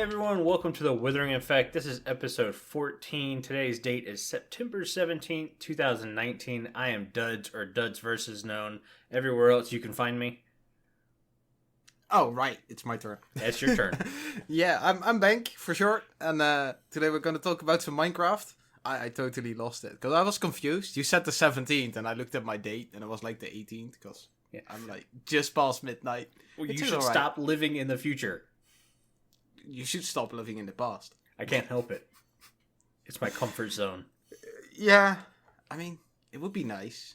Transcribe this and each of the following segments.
everyone, welcome to the Withering Effect. This is episode 14. Today's date is September 17th, 2019. I am Duds, or Duds versus known everywhere else you can find me. Oh, right. It's my turn. It's your turn. Yeah, I'm Bank, for short. And today we're going to talk about some Minecraft. I totally lost it, because I was confused. You said the 17th, and I looked at my date, and it was like the 18th, because I'm like, just past midnight. Well, you should stop living in the future. You should stop living in the past. I can't help it. It's my comfort zone. Yeah, I mean, it would be nice.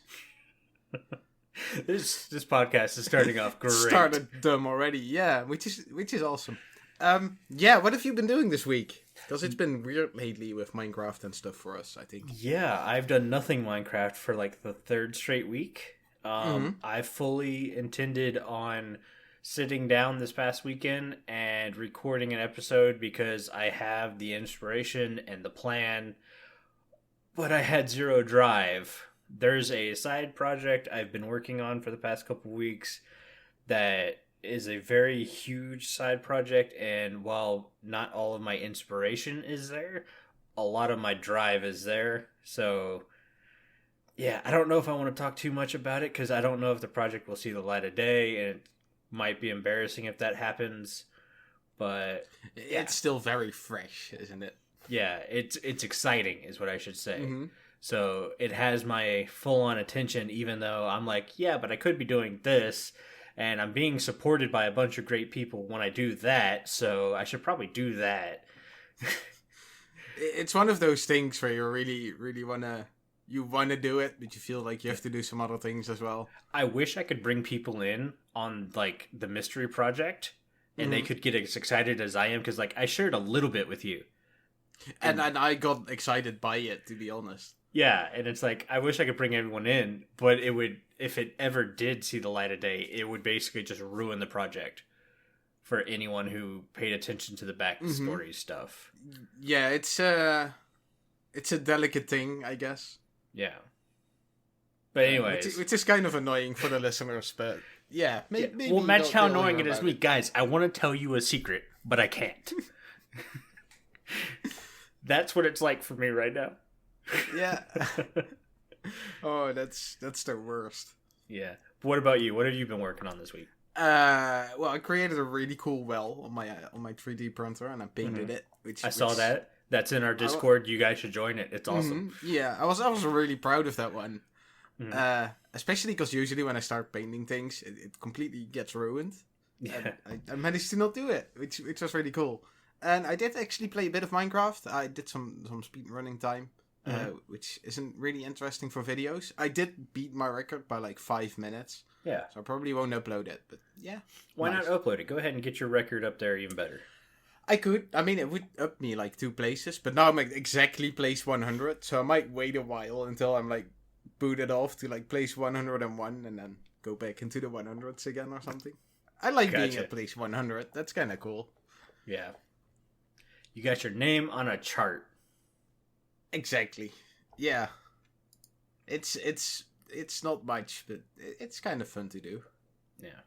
This podcast is starting off great. Started dumb already, yeah, which is awesome. Yeah, what have you been doing this week? Because it's been weird lately with Minecraft and stuff for us, I think. Yeah, I've done nothing Minecraft for like the third straight week. I fully intended on sitting down this past weekend and recording an episode because I have the inspiration and the plan, but I had zero drive. There's a side project I've been working on for the past couple weeks that is a very huge side project, and while not all of my inspiration is there, a lot of my drive is there. So yeah, I don't know if I want to talk too much about it because I don't know if the project will see the light of day, and it might be embarrassing if that happens, but it's still very fresh, isn't it? Yeah, it's exciting is what I should say. So it has my full-on attention, even though I'm like, yeah, but I could be doing this, and I'm being supported by a bunch of great people when I do that, so I should probably do that. It's one of those things where you really want to do it, but you feel like you have to do some other things as well. I wish I could bring people in on, like, the mystery project, and they could get as excited as I am, because, like, I shared a little bit with you. And I got excited by it, to be honest. Yeah, and it's like, I wish I could bring everyone in, but it would, if it ever did see the light of day, it would basically just ruin the project for anyone who paid attention to the backstory stuff. Yeah, it's a delicate thing, I guess. Yeah. But anyways. Which is kind of annoying for the listeners, but yeah. Maybe well, match how annoying it is me. Guys, I want to tell you a secret, but I can't. That's what it's like for me right now. Yeah. Oh, that's the worst. Yeah. But what about you? What have you been working on this week? Well, I created a really cool well on my 3D printer, and I painted it. I saw that. That's in our Discord. You guys should join it. It's awesome. Yeah, I was really proud of that one. Especially because usually when I start painting things, it completely gets ruined. Yeah. I managed to not do it, which was really cool. And I did actually play a bit of Minecraft. I did some speed running time, which isn't really interesting for videos. I did beat my record by like 5 minutes. Yeah. So I probably won't upload it, but yeah. Why not upload it? Go ahead and get your record up there even better. I could. I mean, it would up me like 2 places, but now I'm like exactly place 100, so I might wait a while until I'm like booted off to like place 101 and then go back into the 100s again or something. I like being at place 100. That's kind of cool. Yeah. You got your name on a chart. Exactly. Yeah. It's not much, but it's kind of fun to do. Yeah.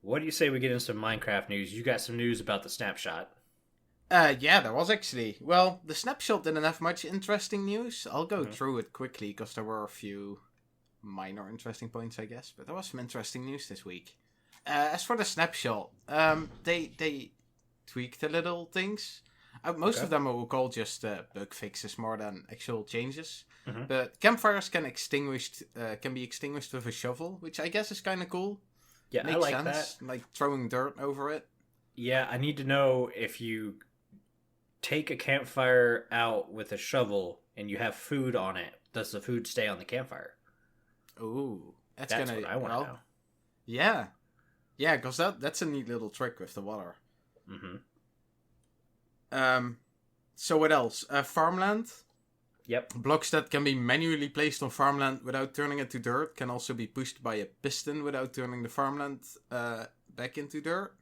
What do you say we get into some Minecraft news? You got some news about the snapshot. Yeah, there was actually. Well, the snapshot didn't have much interesting news. I'll go through it quickly because there were a few minor interesting points, I guess. But there was some interesting news this week. As for the snapshot, they tweaked a little things. Most of them I will call just bug fixes more than actual changes. But campfires can be extinguished with a shovel, which I guess is kind of cool. Yeah, Makes I like sense. that. Like throwing dirt over it. Yeah, I need to know if you take a campfire out with a shovel and you have food on it, does the food stay on the campfire? Ooh, that's what I want to know. Yeah. Yeah, because that's a neat little trick with the water. So what else? Farmland. Yep. Blocks that can be manually placed on farmland without turning it to dirt can also be pushed by a piston without turning the farmland back into dirt.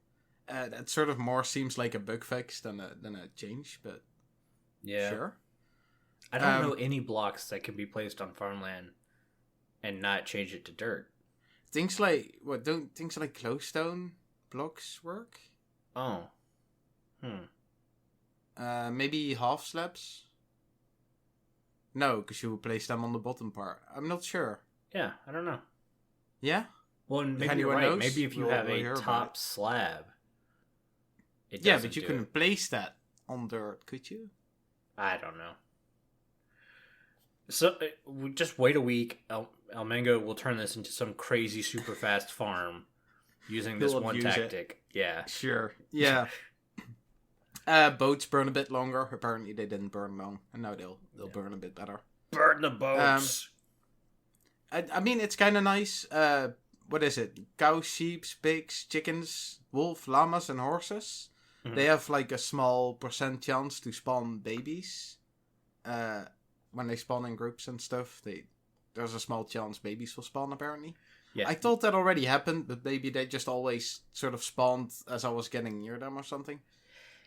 That sort of more seems like a bug fix than a change, but yeah, sure. I don't know any blocks that can be placed on farmland and not change it to dirt. Things like glowstone blocks work? Oh. Maybe half slabs? No, because you will place them on the bottom part. I'm not sure. Yeah, I don't know. Yeah? Well, maybe you're right. Knows, Maybe if you have a top slab, it yeah, doesn't but you do couldn't it. place that on dirt, could you? I don't know. So just wait a week. El Mango will turn this into some crazy super fast farm using this one tactic. Yeah. Sure. Yeah. Boats burn a bit longer. Apparently they didn't burn long, and now they'll burn a bit better. Burn the boats. I mean, it's kind of nice. What is it? Cows, sheep, pigs, chickens, wolf, llamas, and horses. Mm-hmm. They have like a small % chance to spawn babies. When they spawn in groups and stuff, there's a small chance babies will spawn, apparently. Yeah. I thought that already happened, but maybe they just always sort of spawned as I was getting near them or something.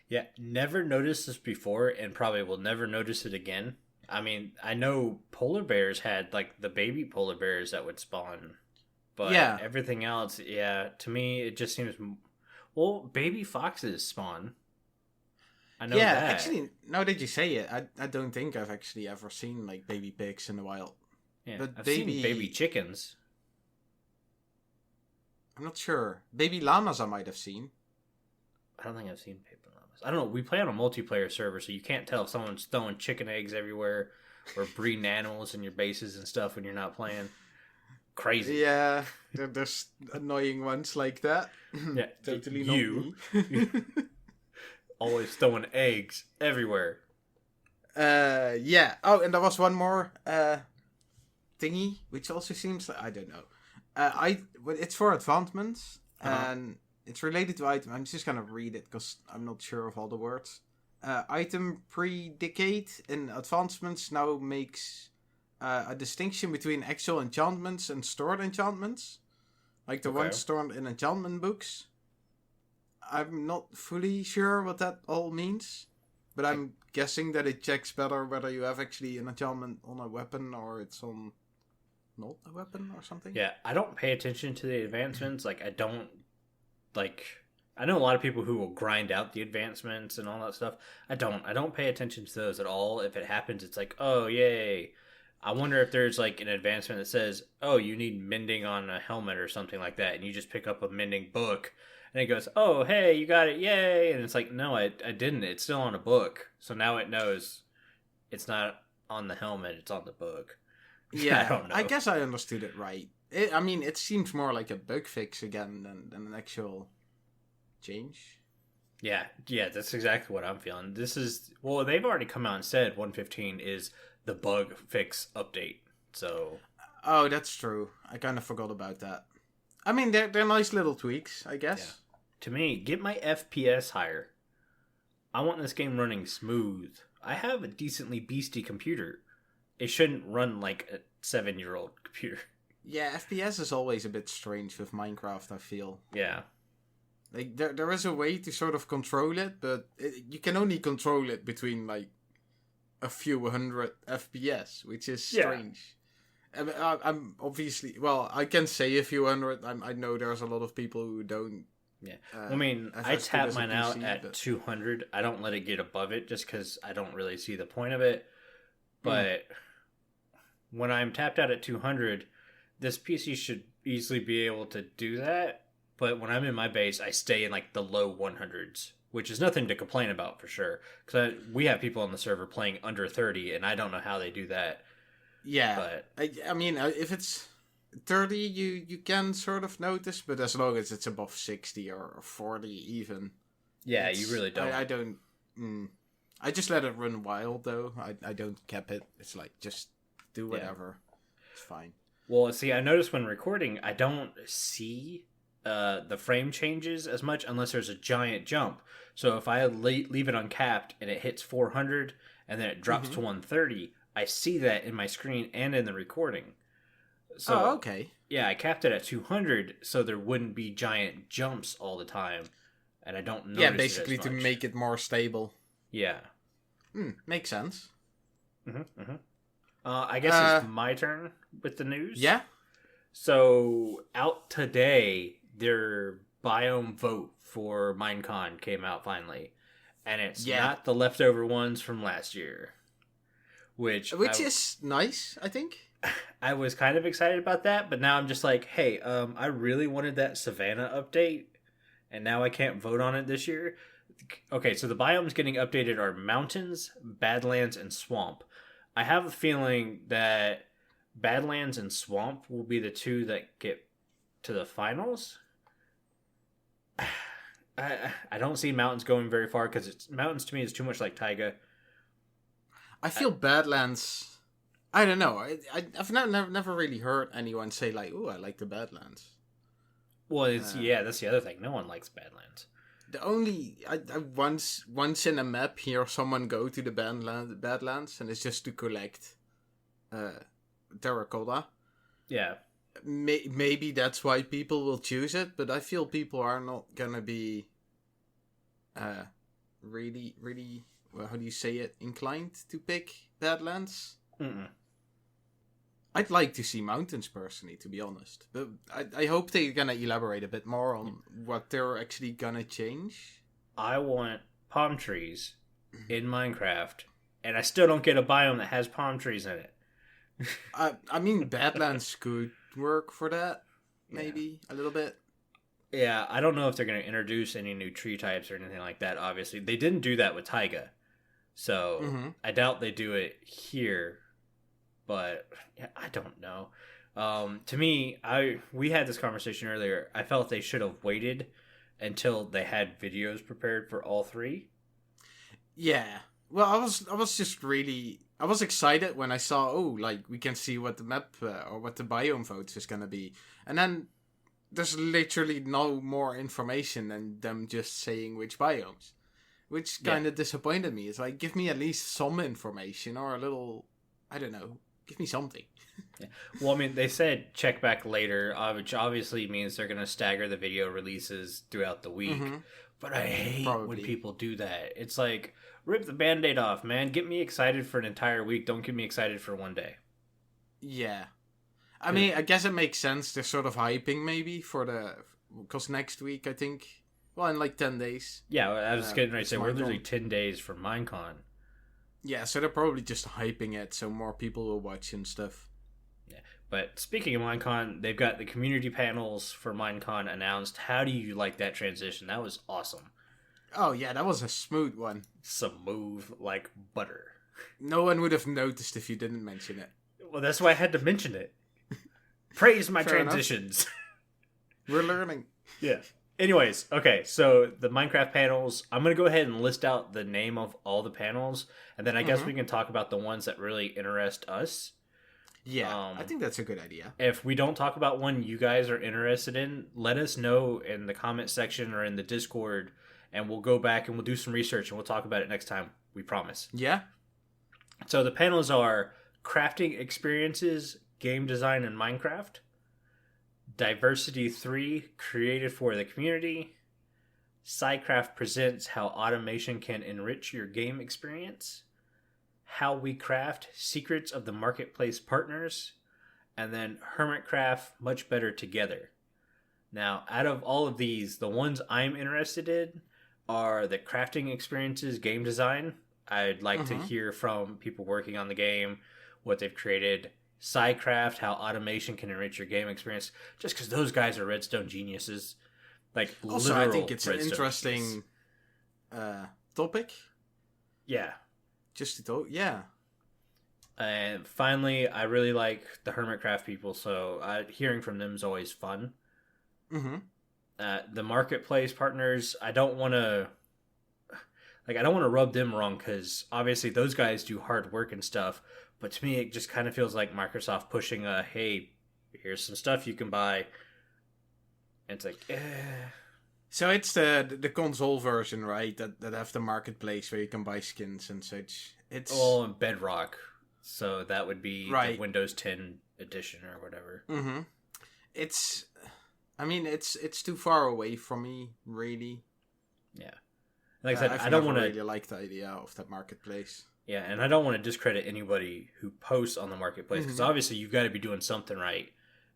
Yeah, never noticed this before, and probably will never notice it again. I mean, I know polar bears had, like, the baby polar bears that would spawn. But everything else, to me, it just seems... Well, baby foxes spawn. I know that. Yeah, actually, now that you say it, I don't think I've actually ever seen, like, baby pigs in the wild. Yeah, but I've seen baby chickens. I'm not sure. Baby llamas I might have seen. I don't think I've seen baby llamas. I don't know. We play on a multiplayer server, so you can't tell if someone's throwing chicken eggs everywhere or breeding animals in your bases and stuff when you're not playing. Crazy. Yeah, there's annoying ones like that. Yeah, totally not me. Always throwing eggs everywhere. Yeah. Oh, and there was one more thingy, which also seems like, I don't know. It's for advancements, and it's related to item. I'm just gonna read it because I'm not sure of all the words. Item predicate in advancements now makes a distinction between actual enchantments and stored enchantments, like the ones stored in enchantment books. I'm not fully sure what that all means, but I'm guessing that it checks better whether you have actually an enchantment on a weapon or it's on not a weapon or something. Yeah, I don't pay attention to the advancements. Like, I don't, like, I know a lot of people who will grind out the advancements and all that stuff. I don't pay attention to those at all. If it happens, it's like, oh, yay. I wonder if there's, like, an advancement that says, oh, you need mending on a helmet or something like that, and you just pick up a mending book, and it goes, oh, hey, you got it, yay! And it's like, no, I didn't. It's still on a book. So now it knows it's not on the helmet, it's on the book. Yeah, I don't know. I guess I understood it right. It seems more like a bug fix again than an actual change. Yeah, that's exactly what I'm feeling. This is, well, they've already come out and said 1.15 is the bug fix update, so... Oh, that's true. I kind of forgot about that. I mean, they're nice little tweaks, I guess. Yeah. To me, get my FPS higher. I want this game running smooth. I have a decently beastie computer. It shouldn't run like a 7-year-old computer. Yeah, FPS is always a bit strange with Minecraft, I feel. Yeah. Like, there is a way to sort of control it, but you can only control it between, like, a few hundred FPS, which is strange. Yeah. I'm obviously... Well, I can say a few hundred. I know there's a lot of people who don't... Yeah. I tap mine out at 200. I don't let it get above it just because I don't really see the point of it. But when I'm tapped out at 200, this PC should easily be able to do that. But when I'm in my base, I stay in like the low 100s, which is nothing to complain about for sure. Because we have people on the server playing under 30, and I don't know how they do that. Yeah. But I mean, if it's 30, you can sort of notice, but as long as it's above 60 or 40 even. Yeah, you really don't. I don't... I just let it run wild, though. I don't cap it. It's like, just do whatever. Yeah. It's fine. Well, see, I noticed when recording, I don't see the frame changes as much unless there's a giant jump. So if I leave it uncapped and it hits 400 and then it drops to 130, I see that in my screen and in the recording. So, okay. Yeah, I capped it at 200 so there wouldn't be giant jumps all the time. And I don't notice it basically as to much. Make it more stable. Yeah. Makes sense. I guess it's my turn with the news. Yeah. So, out today, their biome vote for Minecon came out finally. and it's Yeah. not the leftover ones from last year, which is nice, I think. I was kind of excited about that, but now I'm just like, hey, I really wanted that Savannah update, and now I can't vote on it this year. Okay, so the biomes getting updated are mountains, badlands, and swamp. I have a feeling that badlands and swamp will be the two that get to the finals. I don't see mountains going very far because it's mountains to me is too much like taiga. I feel badlands. I don't know. I've never really heard anyone say like, "Oh, I like the badlands." Well, that's the other thing. No one likes badlands. The only I once in a map hear someone go to the badlands, and it's just to collect terracotta. Yeah. Maybe that's why people will choose it, but I feel people are not gonna be really well, how do you say it, inclined to pick badlands. Mm-mm. I'd like to see mountains personally, to be honest, but I hope they're gonna elaborate a bit more on what they're actually gonna change. I want palm trees in Minecraft, and I still don't get a biome that has palm trees in it. I mean, badlands could work for that, maybe a little bit. Yeah, I don't know if they're going to introduce any new tree types or anything like that. Obviously, they didn't do that with taiga, so I doubt they do it here. But yeah, I don't know. To me, we had this conversation earlier. I felt they should have waited until they had videos prepared for all three. Yeah. Well, I was excited when I saw, like, we can see what the map or what the biome votes is gonna be, and then there's literally no more information than them just saying which biomes, which kind of disappointed me. It's like, give me at least some information or a little, I don't know, give me something. Yeah. Well, I mean, they said check back later, which obviously means they're gonna stagger the video releases throughout the week. But I hate when people do that. It's like, rip the Band-Aid off, man. Get me excited for an entire week. Don't get me excited for one day. Yeah. I mean, I guess it makes sense. They're sort of hyping maybe because next week, I think, well, in like 10 days. Yeah, I was getting ready to say, we're literally 10 days from Minecon. Yeah, so they're probably just hyping it so more people will watch and stuff. Yeah, but speaking of Minecon, they've got the community panels for Minecon announced. How do you like that transition? That was awesome. Oh, yeah, that was a smooth one. Smooth like butter. No one would have noticed if you didn't mention it. Well, that's why I had to mention it. Praise my Fair transitions. We're learning. Yeah. Anyways, okay, so the Minecraft panels, I'm going to go ahead and list out the name of all the panels, and then I guess we can talk about the ones that really interest us. Yeah, I think that's a good idea. If we don't talk about one you guys are interested in, let us know in the comment section or in the Discord, and we'll go back and we'll do some research and we'll talk about it next time. We promise. Yeah. So the panels are crafting experiences, game design in Minecraft, Diversity 3, created for the community, SciCraft presents how automation can enrich your game experience, How We Craft, secrets of the marketplace partners, and then Hermitcraft, much better together. Now, out of all of these, the ones I'm interested in are the crafting experiences, game design. I'd like to hear from people working on the game, what they've created. SciCraft, how automation can enrich your game experience. Just because those guys are redstone geniuses. Like, also, I think it's an interesting topic. Yeah. Yeah. And finally, I really like the Hermitcraft people, so hearing from them is always fun. The marketplace partners, I don't want to rub them wrong, because obviously those guys do hard work and stuff. But to me, it just kind of feels like Microsoft pushing hey, here's some stuff you can buy. And it's like, So it's the console version, right? That have the marketplace where you can buy skins and such. It's all Bedrock. So that would be the Windows 10 edition or whatever. It's too far away from me, really. Yeah. Like I said, I don't want to really like the idea of that marketplace. Yeah, and I don't want to discredit anybody who posts on the marketplace, because obviously you've got to be doing something right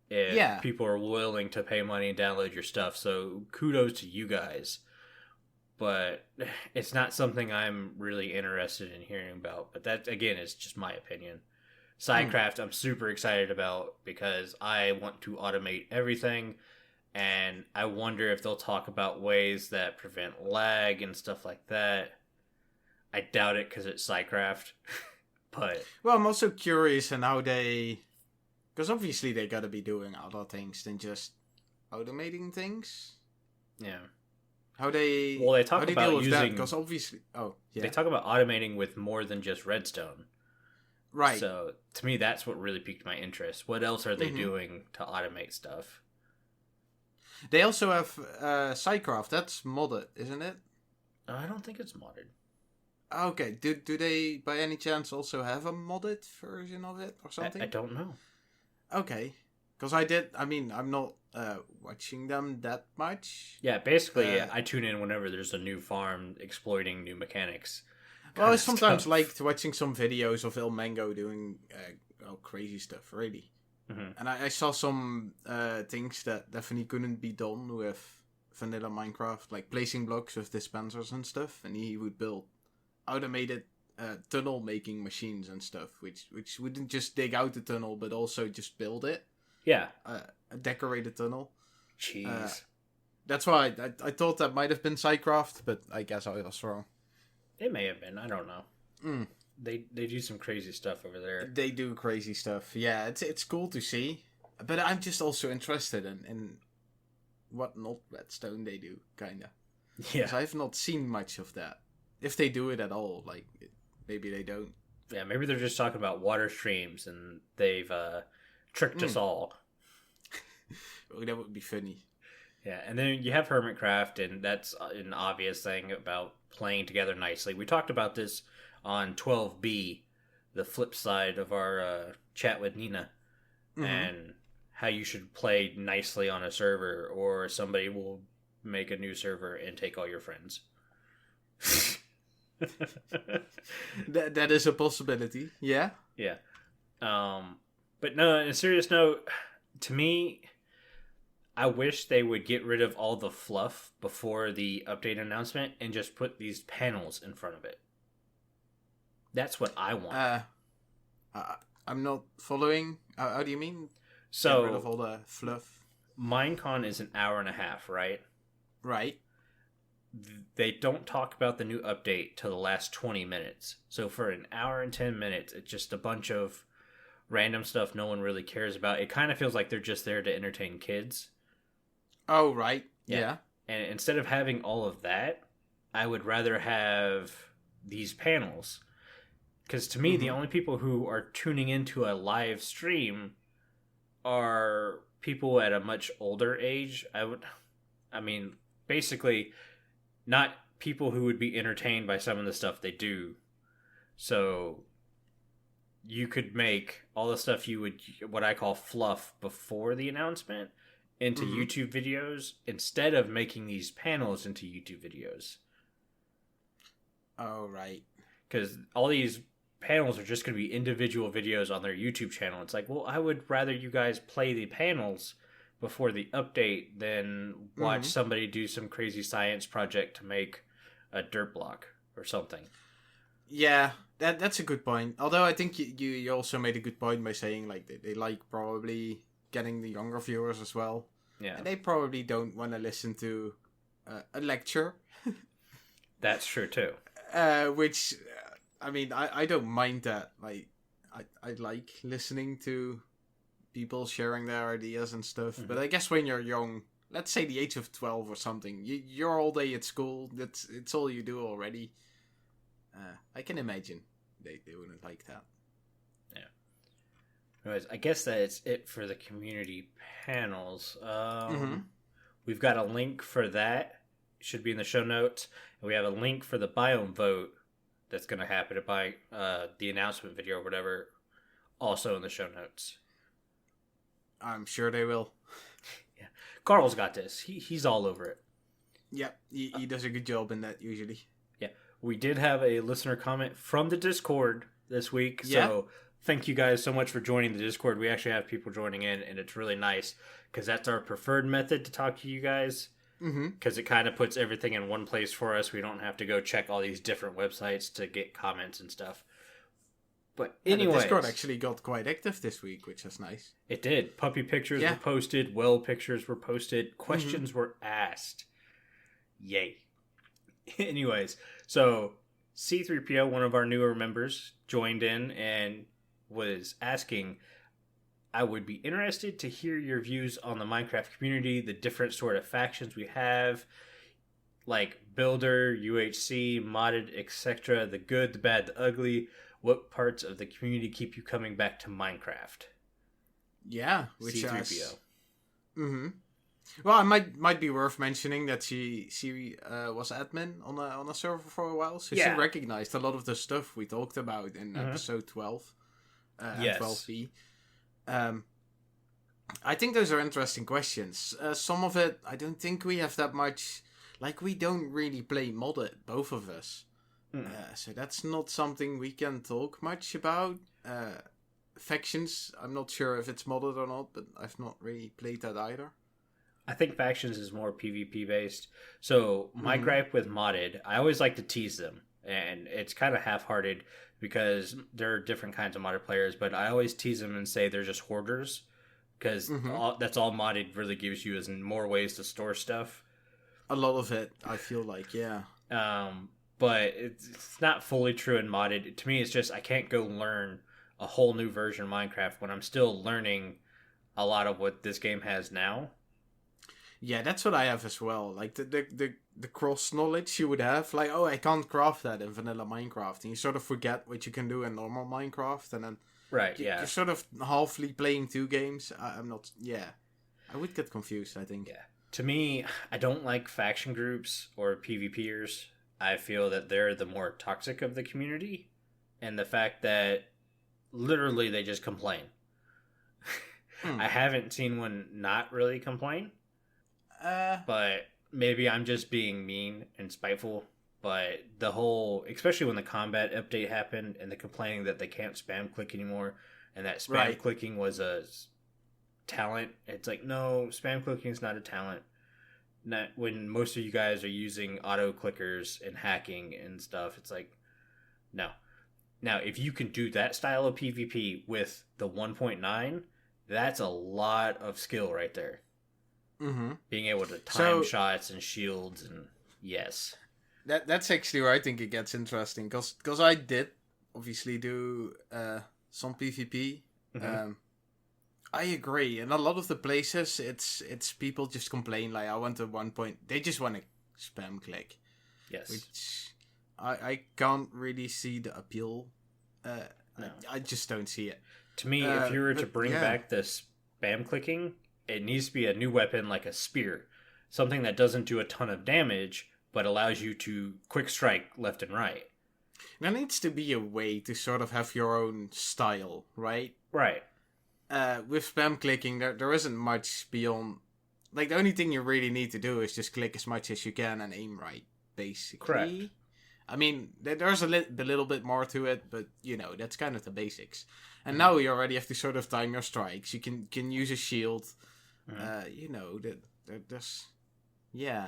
if people are willing to pay money and download your stuff. So kudos to you guys. but it's not something I'm really interested in hearing about. But that, again, is just my opinion. Sidecraft, I'm super excited about because I want to automate everything, and I wonder if they'll talk about ways that prevent lag and stuff like that. I doubt it because it's Sidecraft, but... Well, I'm also curious on how they... Because obviously they gotta be doing other things than just automating things. Yeah. How they... Well, they talk about using... Because obviously... Oh, yeah. They talk about automating with more than just redstone. Right. So, to me, that's what really piqued my interest. What else are they doing to automate stuff? They also have Sidecraft. That's modded, isn't it? I don't think it's modded. Okay. Do they, by any chance, also have a modded version of it or something? I don't know. Okay. Because I'm not watching them that much. Yeah, basically, I tune in whenever there's a new farm exploiting new mechanics. Well, I sometimes liked watching some videos of El Mango doing crazy stuff, really. Mm-hmm. And I saw some things that definitely couldn't be done with vanilla Minecraft, like placing blocks with dispensers and stuff. And he would build automated tunnel making machines and stuff, which wouldn't just dig out the tunnel, but also just build it. Yeah. A decorated tunnel. Jeez. That's why I thought that might have been Sidecraft, but I guess I was wrong. It may have been. I don't know. They do some crazy stuff over there. They do crazy stuff. Yeah, it's cool to see. But I'm just also interested in what not redstone they do, kind of. Yeah. Because I've not seen much of that. If they do it at all, like, maybe they don't. Yeah, maybe they're just talking about water streams and they've tricked us all. Well, that would be funny. Yeah, and then you have Hermitcraft, and that's an obvious thing about playing together nicely. We talked about this on 12B, the flip side of our chat with Nina, and how you should play nicely on a server, or somebody will make a new server and take all your friends. that is a possibility, yeah? Yeah. But no, on a serious note, to me... I wish they would get rid of all the fluff before the update announcement and just put these panels in front of it. That's what I want. I'm not following. How do you mean? So, get rid of all the fluff? Minecon is an hour and a half, right? Right. They don't talk about the new update till the last 20 minutes. So for an hour and 10 minutes, it's just a bunch of random stuff no one really cares about. It kind of feels like they're just there to entertain kids. Oh, right. Yeah. And instead of having all of that, I would rather have these panels. Because to me, the only people who are tuning into a live stream are people at a much older age. Basically, not people who would be entertained by some of the stuff they do. So you could make all the stuff you would, what I call fluff, before the announcement into YouTube videos instead of making these panels into YouTube videos. Oh, right. Because all these panels are just going to be individual videos on their YouTube channel. It's like, well, I would rather you guys play the panels before the update than watch somebody do some crazy science project to make a dirt block or something. Yeah, that's a good point. Although I think you also made a good point by saying like they like probably getting the younger viewers as well. Yeah. And they probably don't want to listen to a lecture. That's true too. Which, I don't mind that. Like, I like listening to people sharing their ideas and stuff. But I guess when you're young, let's say the age of 12 or something, you're all day at school. It's all you do already. I can imagine they wouldn't like that. Yeah. Anyways, I guess that's it for the community panels. We've got a link for that. It should be in the show notes. And we have a link for the biome vote that's going to happen by the announcement video or whatever, also in the show notes. I'm sure they will. Yeah, Carl's got this. He's all over it. Yeah, he does a good job in that usually. Yeah, we did have a listener comment from the Discord this week. Yeah. So thank you guys so much for joining the Discord. We actually have people joining in, and it's really nice because that's our preferred method to talk to you guys. Mm-hmm. because it kind of puts everything in one place for us. We don't have to go check all these different websites to get comments and stuff. But Yeah, the anyways, Discord actually got quite active this week, which is nice. it did. Puppy pictures were posted. Well pictures were posted. Questions were asked. Yay. Anyways, so C3PO, one of our newer members, joined in and was asking, I would be interested to hear your views on the Minecraft community, the different sort of factions we have, like Builder, UHC, Modded, etc., the good, the bad, the ugly. What parts of the community keep you coming back to Minecraft? Yeah, which C3PO. Mm-hmm. Well, it might be worth mentioning that she was admin on a server for a while, so she recognized a lot of the stuff we talked about in episode 12 and 12B. I think those are interesting questions. Some of it, I don't think we have that much. Like, we don't really play modded, both of us. So that's not something we can talk much about. Factions, I'm not sure if it's modded or not, but I've not really played that either. I think factions is more PvP based. So my gripe with modded, I always like to tease them, and it's kind of half-hearted because there are different kinds of modded players, but I always tease them and say they're just hoarders because that's all modded really gives you is more ways to store stuff. A lot of it, I feel like, yeah. But it's not fully true in modded. To me, it's just I can't go learn a whole new version of Minecraft when I'm still learning a lot of what this game has now. Yeah, that's what I have as well. Like the cross knowledge you would have, like, oh, I can't craft that in vanilla Minecraft, and you sort of forget what you can do in normal Minecraft, and then you're sort of halfly playing two games. I'm not. Yeah, I would get confused, I think. Yeah, to me, I don't like faction groups or PvPers. I feel that they're the more toxic of the community, and the fact that literally they just complain. I haven't seen one not really complain. But maybe I'm just being mean and spiteful. But the whole, especially when the combat update happened and the complaining that they can't spam click anymore, and that spam clicking was a talent. It's like, no, spam clicking is not a talent. Not when most of you guys are using auto clickers and hacking and stuff. It's like, no. Now, if you can do that style of PvP with the 1.9, that's a lot of skill right there. Being able to time shots and shields, and yes, that's actually where I think it gets interesting, because I did obviously do some PvP. I agree, in a lot of the places it's people just complain like, I want to 1 point, they just want to spam click. Yes, which I can't really see the appeal. No. I just don't see it. To me, if you were to bring back the spam clicking, it needs to be a new weapon like a spear. Something that doesn't do a ton of damage, but allows you to quick strike left and right. There needs to be a way to sort of have your own style, right? Right. With spam clicking, there isn't much beyond... Like, the only thing you really need to do is just click as much as you can and aim right, basically. Correct. I mean, there's a little bit more to it, but, that's kind of the basics. And now you already have to sort of time your strikes. You can use a shield... there's... Yeah.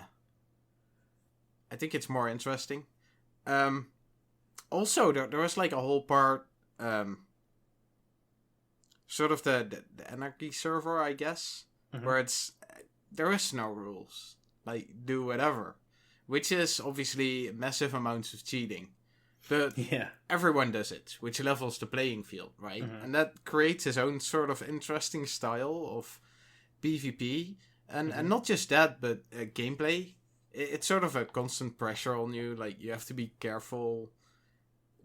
I think it's more interesting. Also, there was like a whole part... sort of the anarchy server, I guess. Where there is no rules. Like, do whatever. Which is obviously massive amounts of cheating. But everyone does it, which levels the playing field, right? And that creates its own sort of interesting style of PvP, and not just that, but gameplay. It's sort of a constant pressure on you. Like, you have to be careful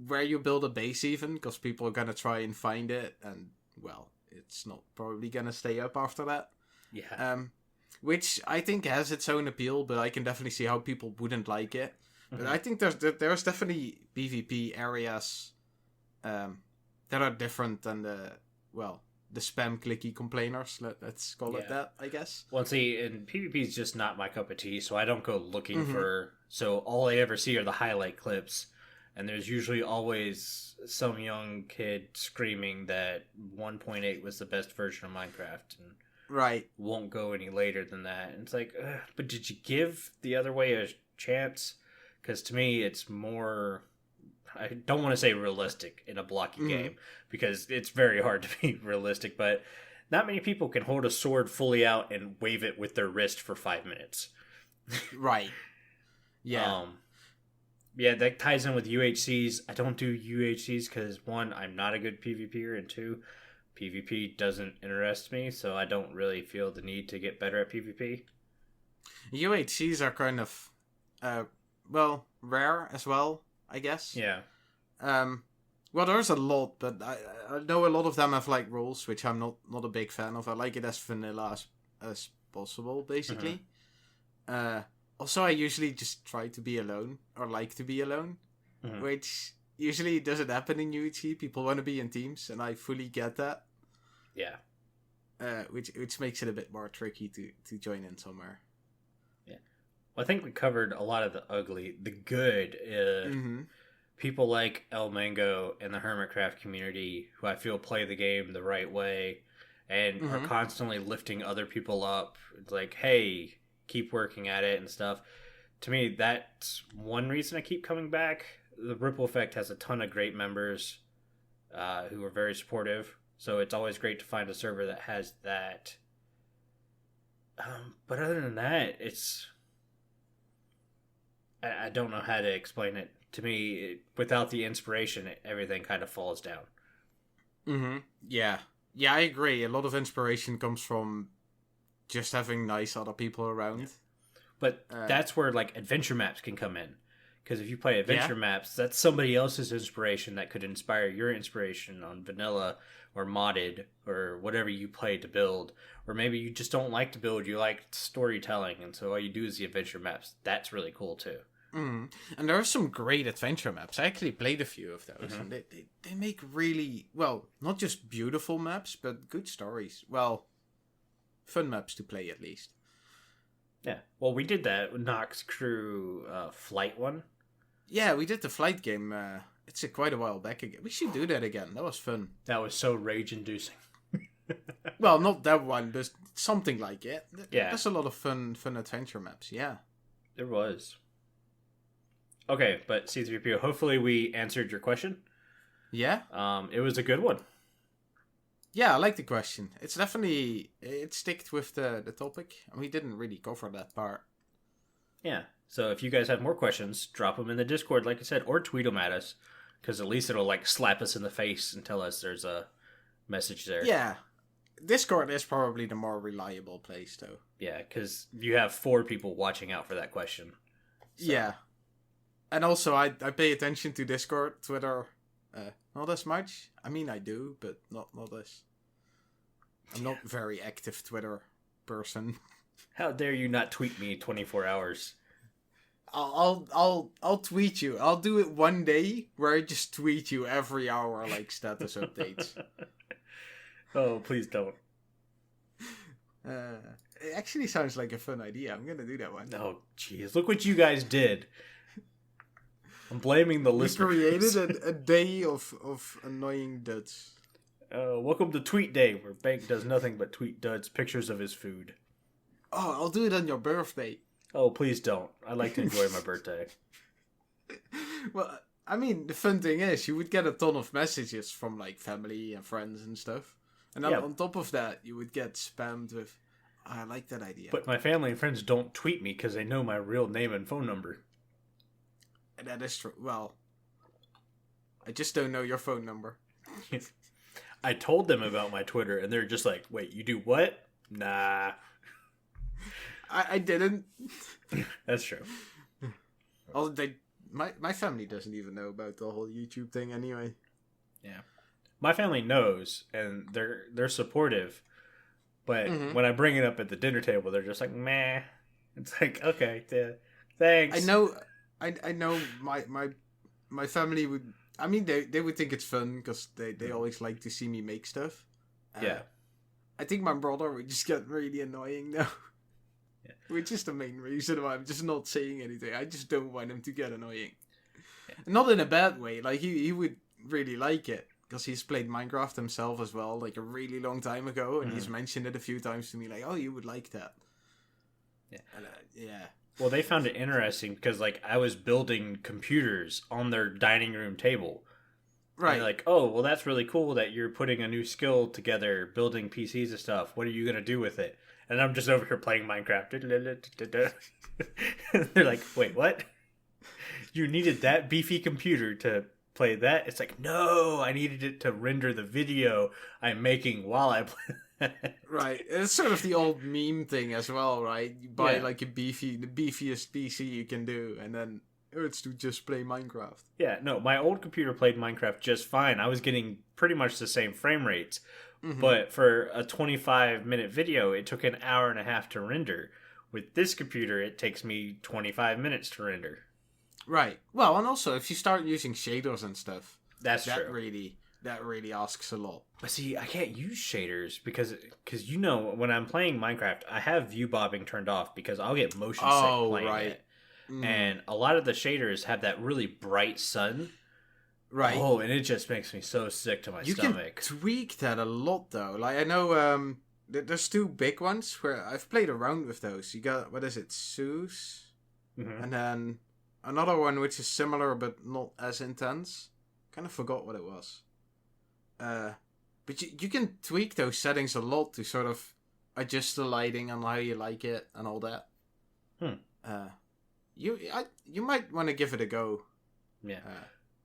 where you build a base, even because people are gonna try and find it, and well, it's not probably gonna stay up after that. Which I think has its own appeal, but I can definitely see how people wouldn't like it. But I think there's definitely PvP areas that are different than the spam clicky complainers, let's call it that, I guess. Well, see, and PvP is just not my cup of tea, so I don't go looking for... So all I ever see are the highlight clips, and there's usually always some young kid screaming that 1.8 was the best version of Minecraft. And Right. won't go any later than that. And it's like, but did you give the other way a chance? Because to me, it's more. I don't want to say realistic in a blocky game because it's very hard to be realistic, but not many people can hold a sword fully out and wave it with their wrist for 5 minutes. Right. Yeah. Yeah, that ties in with UHCs. I don't do UHCs because, one, I'm not a good PvPer, and two, PvP doesn't interest me, so I don't really feel the need to get better at PvP. UHCs are kind of, rare as well, I guess. Yeah. Well, there's a lot, but I know a lot of them have like rules, which I'm not a big fan of. I like it as vanilla as possible, basically. Also, I usually just try to be alone, or like to be alone, which usually doesn't happen in UHC. People want to be in teams, and I fully get that. Yeah. Which makes it a bit more tricky to join in somewhere. Yeah. Well, I think we covered a lot of the ugly. The good, people like El Mango and the Hermitcraft community, who I feel play the game the right way and are constantly lifting other people up. It's like, hey, keep working at it and stuff. To me, that's one reason I keep coming back. The Ripple Effect has a ton of great members who are very supportive. So it's always great to find a server that has that. But other than that, it's... I don't know how to explain it. To me, without the inspiration, everything kind of falls down. Yeah. Yeah, I agree. A lot of inspiration comes from just having nice other people around. Yeah. But that's where, like, adventure maps can come in. Because if you play adventure maps, that's somebody else's inspiration that could inspire your inspiration on vanilla or modded or whatever you play to build. Or maybe you just don't like to build, you like storytelling, and so all you do is the adventure maps. That's really cool, too. And there are some great adventure maps. I actually played a few of those, and they make really, well, not just beautiful maps, but good stories. Well, fun maps to play, at least. Yeah. Well, we did that with Nox Crew Flight one. Yeah, we did the flight game. It's quite a while back again. We should do that again. That was fun. That was so rage-inducing. Well, not that one, but something like it. Yeah. There's a lot of fun adventure maps, yeah. There was. Okay, but C3PO, hopefully we answered your question. Yeah? It was a good one. Yeah, I like the question. It's definitely... It sticked with the topic, and we didn't really cover that part. Yeah, so if you guys have more questions, drop them in the Discord, like I said, or tweet them at us, because at least it'll, like, slap us in the face and tell us there's a message there. Yeah. Discord is probably the more reliable place, though. Yeah, because you have 4 people watching out for that question. So. Yeah. And also, I pay attention to Discord, Twitter, not as much. I mean, I do, but not as... I'm not very active Twitter person. How dare you not tweet me 24 hours? I'll tweet you. I'll do it one day where I just tweet you every hour, like status updates. Oh, please don't. It actually sounds like a fun idea. I'm gonna do that one. Oh, jeez. Look what you guys did. I'm blaming the listeners. We created a day of annoying duds. Welcome to Tweet Day, where Bank does nothing but tweet duds pictures of his food. Oh, I'll do it on your birthday. Oh, please don't. I like to enjoy my birthday. Well, I mean, the fun thing is, you would get a ton of messages from, like, family and friends and stuff. And then on top of that, you would get spammed with, I like that idea. But my family and friends don't tweet me because they know my real name and phone number. And that is true. Well, I just don't know your phone number. I told them about my Twitter, and they're just like, wait, you do what? Nah. I didn't. That's true. My family doesn't even know about the whole YouTube thing anyway. Yeah. My family knows, and they're supportive. But when I bring it up at the dinner table, they're just like, meh. It's like, okay, thanks. I know my family would... I mean, they would think it's fun, because they always like to see me make stuff. Yeah. I think my brother would just get really annoying, though. Yeah. Which is the main reason why I'm just not saying anything. I just don't want him to get annoying. Yeah. Not in a bad way. Like, he would really like it, because he's played Minecraft himself as well, like a really long time ago, and he's mentioned it a few times to me, like, oh, you would like that. Yeah. And, yeah. Well, they found it interesting because, like, I was building computers on their dining room table. Right. And like, oh, well, that's really cool that you're putting a new skill together, building PCs and stuff. What are you going to do with it? And I'm just over here playing Minecraft. They're like, wait, what? You needed that beefy computer to play that? It's like, no, I needed it to render the video I'm making while I play. Right, it's sort of the old meme thing as well, right? You buy like the beefiest PC you can do, and then it's to just play Minecraft. Yeah, no, my old computer played Minecraft just fine. I was getting pretty much the same frame rates, but for a 25-minute video, it took an hour and a half to render. With this computer, it takes me 25 minutes to render. Right. Well, and also if you start using shaders and stuff, that's true. That really asks a lot. But see, I can't use shaders because you know, when I'm playing Minecraft, I have view bobbing turned off because I'll get motion sick playing it. And a lot of the shaders have that really bright sun. Right. Oh, and it just makes me so sick to my stomach. You can tweak that a lot, though. Like, I know there's two big ones where I've played around with those. You got, what is it, Zeus? And then another one which is similar but not as intense. Kind of forgot what it was. But you can tweak those settings a lot to sort of adjust the lighting and how you like it and all that. You might want to give it a go. Yeah.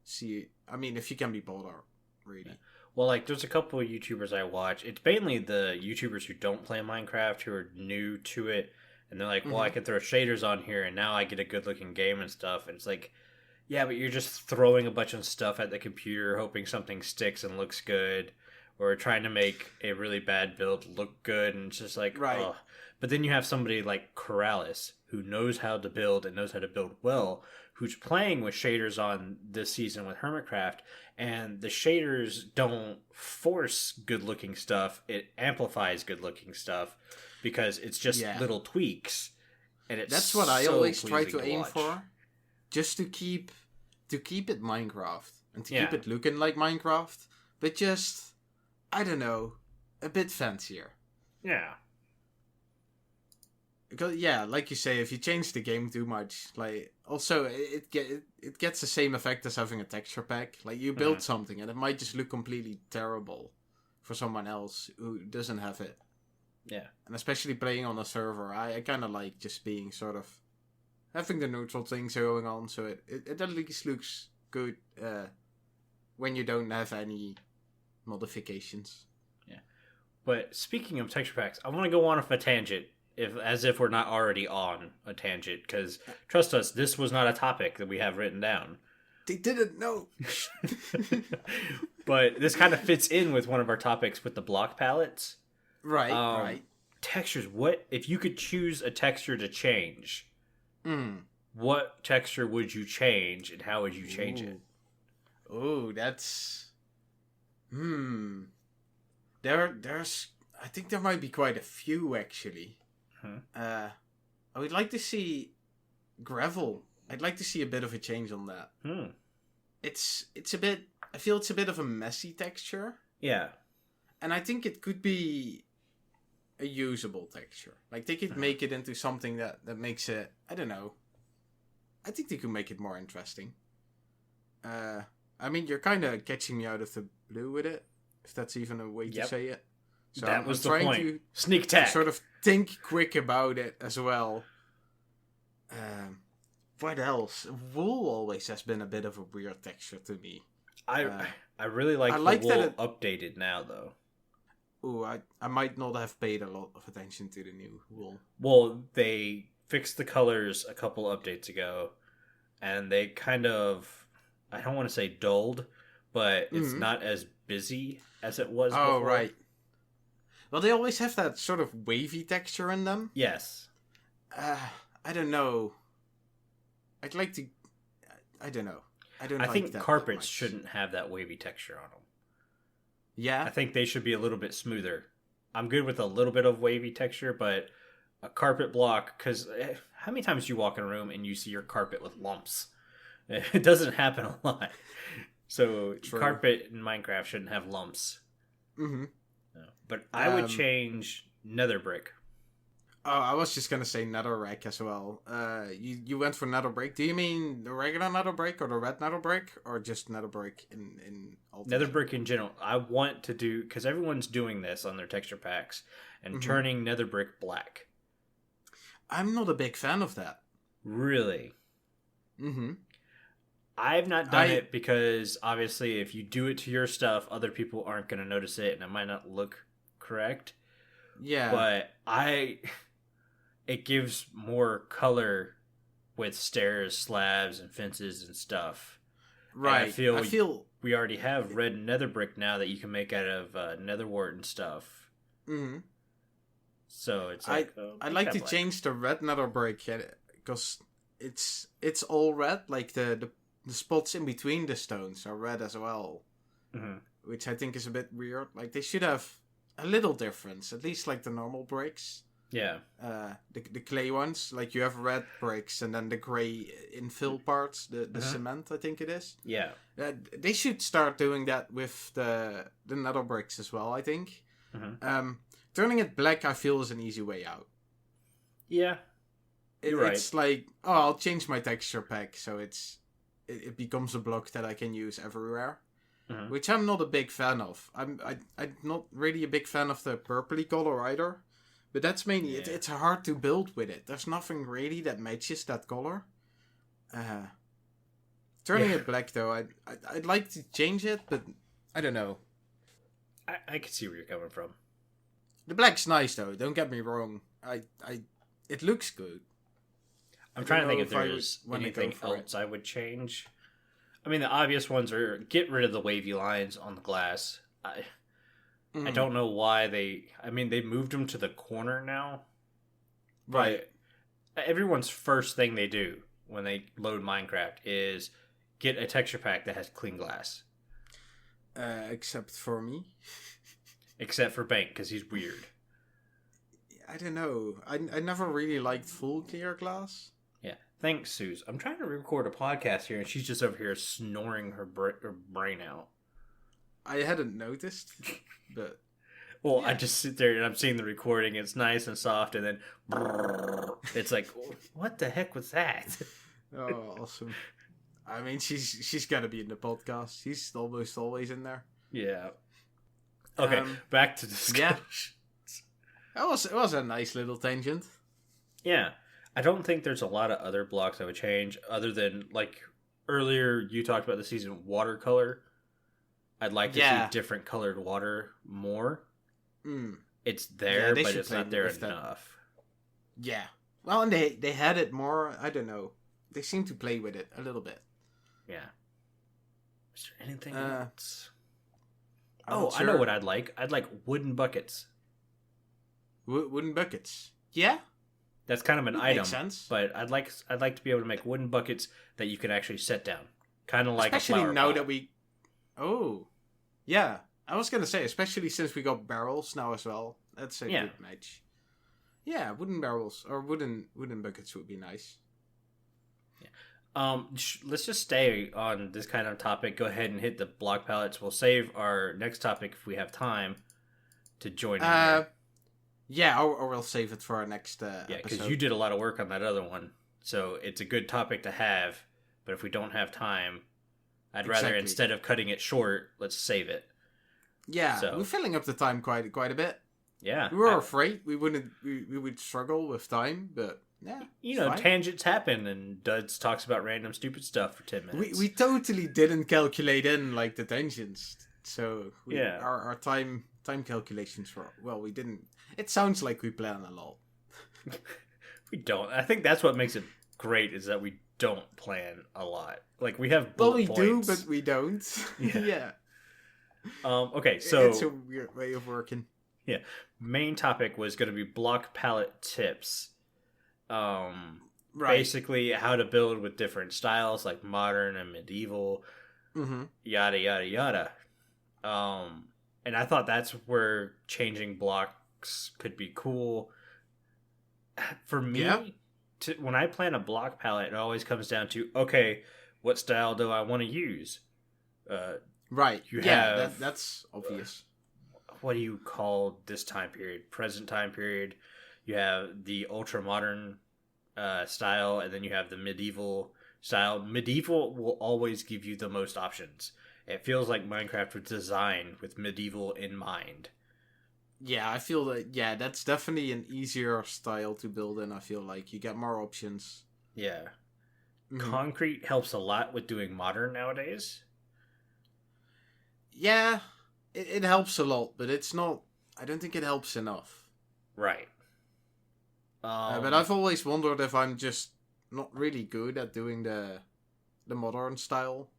See, I mean, if you can be bothered, really. Yeah. Well, like, there's a couple of YouTubers I watch. It's mainly the YouTubers who don't play Minecraft who are new to it, and they're like, well, I can throw shaders on here, and now I get a good-looking game and stuff. And it's like, yeah, but you're just throwing a bunch of stuff at the computer, hoping something sticks and looks good, or trying to make a really bad build look good, and it's just like, ugh. But then you have somebody like Corrales, who knows how to build and knows how to build well, who's playing with shaders on this season with Hermitcraft, and the shaders don't force good-looking stuff, it amplifies good-looking stuff, because it's just little tweaks, and that's what I always try to aim for, just to keep it Minecraft, and to keep it looking like Minecraft, but just, I don't know, a bit fancier. Yeah. Because, like you say, if you change the game too much, like, also, it gets the same effect as having a texture pack. Like, you build something, and it might just look completely terrible for someone else who doesn't have it. Yeah. And especially playing on a server, I kind of like just being sort of, having the neutral things going on, so it at least looks good when you don't have any modifications. Yeah. But speaking of texture packs, I want to go on a tangent. As if we're not already on a tangent, because trust us, this was not a topic that we have written down. They didn't know. But this kind of fits in with one of our topics with the block palettes. Right, right. Textures. What if you could choose a texture to change? What texture would you change, and how would you change it? Oh, that's. There's. I think there might be quite a few actually. I would like to see gravel. I'd like to see a bit of a change on that. It's a bit. I feel it's a bit of a messy texture. Yeah, and I think it could be a usable texture. Like they could make it into something that makes it. I don't know. I think they could make it more interesting. I mean, you're kind of catching me out of the blue with it, if that's even a way to say it. So that was the point. To sneak attack. Sort of think quick about it as well. What else? Wool always has been a bit of a weird texture to me. I really like the wool updated now, though. Ooh, I might not have paid a lot of attention to the new wool. Well, they fixed the colors a couple updates ago, and they kind of, I don't want to say dulled, but it's not as busy as it was before. Oh, right. Well, they always have that sort of wavy texture in them. Yes. I don't know. I'd like to. I don't know. I think carpets shouldn't have that wavy texture on them. Yeah. I think they should be a little bit smoother. I'm good with a little bit of wavy texture, but a carpet block, because how many times do you walk in a room and you see your carpet with lumps? It doesn't happen a lot. So True. carpet in Minecraft shouldn't have lumps. Mm-hmm. No. But I would change nether brick. Oh, I was just gonna say netherrack as well. You went for nether brick. Do you mean the regular nether brick or the red nether brick, or just nether brick in Nether brick in general. I want to do, because everyone's doing this on their texture packs and Mm-hmm. turning nether brick black. I'm not a big fan of that. Really? Mm-hmm. I've not done it because obviously if you do it to your stuff, other people aren't going to notice it and it might not look correct. Yeah. But it gives more color with stairs, slabs, and fences and stuff. Right. And I feel we already have red nether brick now that you can make out of nether wart and stuff. Mm-hmm. So it's like I'd like to change the red nether brick because it's all red. Like the spots in between the stones are red as well, which I think is a bit weird. Like they should have a little difference, at least like the normal bricks. Yeah. The clay ones, like you have red bricks and then the gray infill parts, the cement, I think it is. Yeah. They should start doing that with the nether bricks as well, I think. Turning it black, I feel, is an easy way out. Yeah. You're right. It's like, oh, I'll change my texture pack so it becomes a block that I can use everywhere. Which I'm not a big fan of. I'm not really a big fan of the purpley color either. But that's mainly it's hard to build with it. There's nothing really that matches that color. Turning it black though, I'd like to change it, but I don't know. I can see where you're coming from. The black's nice though. Don't get me wrong. It looks good. I'm trying to think if there's anything else I would change. I mean, the obvious ones are get rid of the wavy lines on the glass. I don't know why they moved them to the corner now. Right. Everyone's first thing they do when they load Minecraft is get a texture pack that has clean glass. Except for me. Except for Bank, because he's weird. I don't know. I never really liked full clear glass. Yeah. Thanks, Suze. I'm trying to record a podcast here, and she's just over here snoring her brain out. I hadn't noticed, but... Well, yeah. I just sit there and I'm seeing the recording. It's nice and soft, and then... It's like, what the heck was that? Oh, awesome. I mean, she's got to be in the podcast. She's almost always in there. Yeah. Okay, back to discussion. Yeah. It was a nice little tangent. Yeah. I don't think there's a lot of other blocks I would change, other than, like, earlier you talked about the season watercolor. I'd like to see different colored water more. It's there, but it's not there enough. Yeah. Well, and they had it more, I don't know. They seem to play with it a little bit. Yeah. Is there anything else? I know what I'd like. I'd like wooden buckets. Wooden buckets? Yeah? That's kind of an item. Makes sense. But I'd like to be able to make wooden buckets that you can actually set down. Kind of like especially a flower now pot. that we... Oh. Yeah. I was going to say, especially since we got barrels now as well. That's a good match. Yeah, wooden barrels or wooden buckets would be nice. Yeah. Let's just stay on this kind of topic. Go ahead and hit the block pallets. We'll save our next topic if we have time to join in here. Yeah, or we'll save it for our next yeah, because episode. you did a lot of work on that other one. So it's a good topic to have. But if we don't have time, I'd rather, instead of cutting it short, let's save it. Yeah, we're filling up the time quite a bit. Yeah. We were afraid we would struggle with time, but yeah. You know, tangents happen, and Duds talks about random stupid stuff for 10 minutes. We totally didn't calculate in, like, the tangents. So, our time calculations were, well, we didn't. It sounds like we plan a lot. We don't. I think that's what makes it great, is that we don't plan a lot. Like, we have bullet points. Well, we do, but we don't. Yeah. Okay, so... It's a weird way of working. Yeah. Main topic was going to be block palette tips. Basically, how to build with different styles, like modern and medieval, yada, yada, yada. And I thought that's where changing blocks could be cool. For me, when I plan a block palette, it always comes down to, okay, what style do I want to use? Right. You yeah, have that's obvious. What do you call this time period? Present time period. You have the ultra modern style, and then you have the medieval style. Medieval will always give you the most options. It feels like Minecraft was designed with medieval in mind. Yeah, I feel that. Yeah, that's definitely an easier style to build in. I feel like you get more options. Yeah. Mm-hmm. Concrete helps a lot with doing modern nowadays. Yeah, it helps a lot, but it's not. I don't think it helps enough. Right. But I've always wondered if I'm just not really good at doing the modern style.